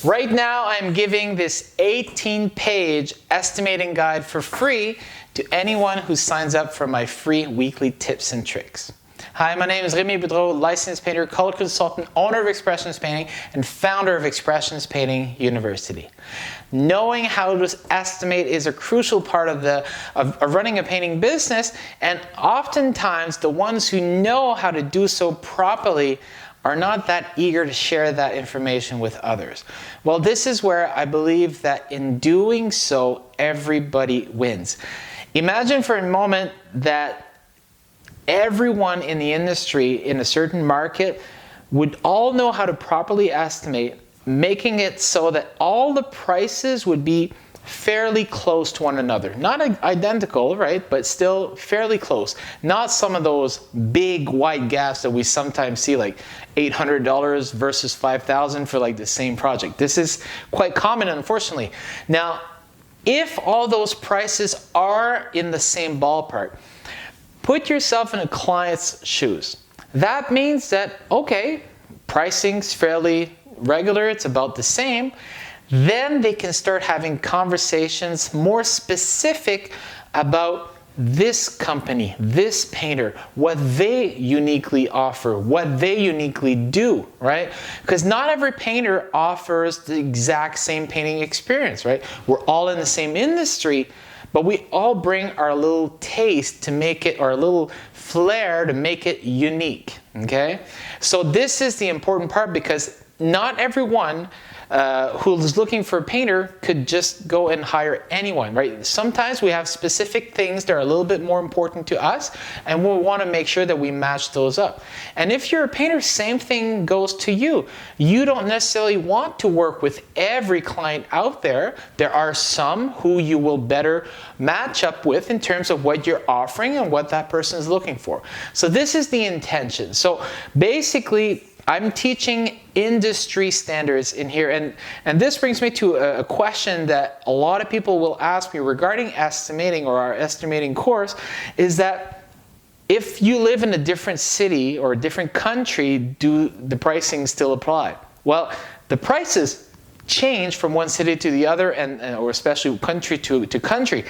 Right now, I'm giving this 18-page estimating guide for free to anyone who signs up for my free weekly tips and tricks. Hi, my name is Remy Boudreau, licensed painter, color consultant, owner of Expressionist Painting, and founder of Expressionist Painting University. Knowing how to estimate is a crucial part of running a painting business, and oftentimes the ones who know how to do so properly are not that eager to share that information with others. Well, this is where I believe that in doing so, everybody wins. Imagine for a moment that everyone in the industry in a certain market would all know how to properly estimate, making it so that all the prices would be fairly close to one another. Not identical, right? But still fairly close. Not some of those big wide gaps that we sometimes see, like $800 versus $5,000 for like the same project. This is quite common, unfortunately. Now, if all those prices are in the same ballpark, put yourself in a client's shoes. That means that, okay, pricing's fairly regular, it's about the same. Then they can start having conversations more specific about this company, this painter, what they uniquely offer, what they uniquely do, right? Because not every painter offers the exact same painting experience, right? We're all in the same industry, but we all bring our little taste to make it, or a little flair to make it unique, okay? So this is the important part, because not everyone who's looking for a painter could just go and hire anyone, right? Sometimes we have specific things that are a little bit more important to us, and we'll want to make sure that we match those up. And if you're a painter, same thing goes to you. You don't necessarily want to work with every client out there. There are some who you will better match up with in terms of what you're offering and what that person is looking for. So this is the intention. So basically, I'm teaching industry standards in here, and this brings me to a question that a lot of people will ask me regarding estimating, or our estimating course, is that if you live in a different city or a different country, do the pricing still apply? Well, the prices change from one city to the other, or especially country to country,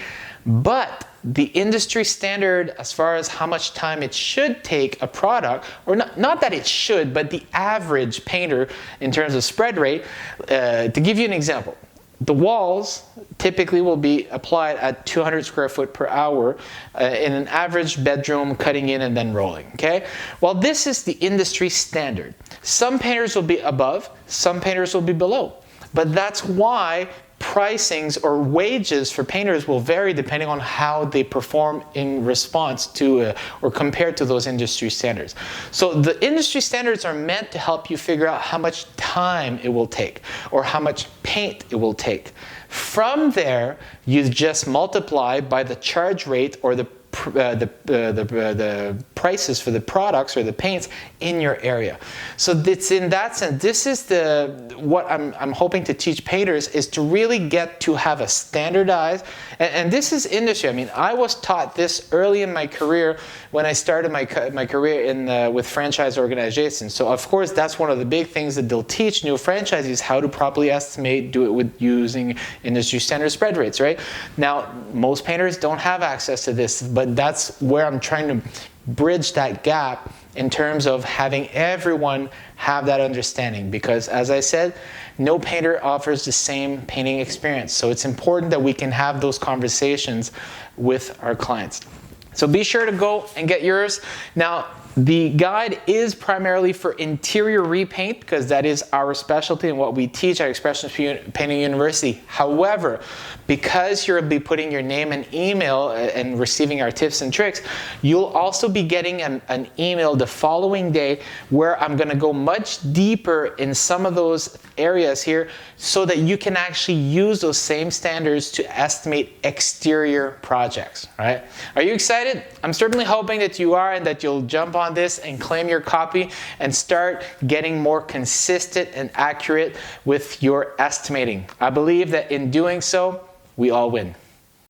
but the industry standard as far as how much time it should take a product, or not that it should, but the average painter in terms of spread rate, to give you an example, the walls typically will be applied at 200 square foot per hour in an average bedroom, cutting in and then rolling, okay? Well, this is the industry standard. Some painters will be above, some painters will be below, but that's why pricings or wages for painters will vary depending on how they perform in response to or compared to those industry standards. So the industry standards are meant to help you figure out how much time it will take or how much paint it will take. From there, you just multiply by the charge rate or the prices for the products or the paints in your area. So it's in that sense, this is what I'm hoping to teach painters, is to really get to have a standardized, and this is industry. I mean, I was taught this early in my career when I started my career with franchise organizations. So of course, that's one of the big things that they'll teach new franchisees, how to properly estimate, do it with using industry standard spread rates, right? Now, most painters don't have access to this, but that's where I'm trying to bridge that gap in terms of having everyone have that understanding, because as I said, no painter offers the same painting experience. So it's important that we can have those conversations with our clients. So be sure to go and get yours. Now, the guide is primarily for interior repaint, because that is our specialty and what we teach at Expressionist Painting University. However, because you'll be putting your name and email and receiving our tips and tricks, you'll also be getting an email the following day where I'm going to go much deeper in some of those areas here so that you can actually use those same standards to estimate exterior projects, right? Are you excited? I'm certainly hoping that you are, and that you'll jump on this and claim your copy and start getting more consistent and accurate with your estimating. I believe that in doing so, we all win.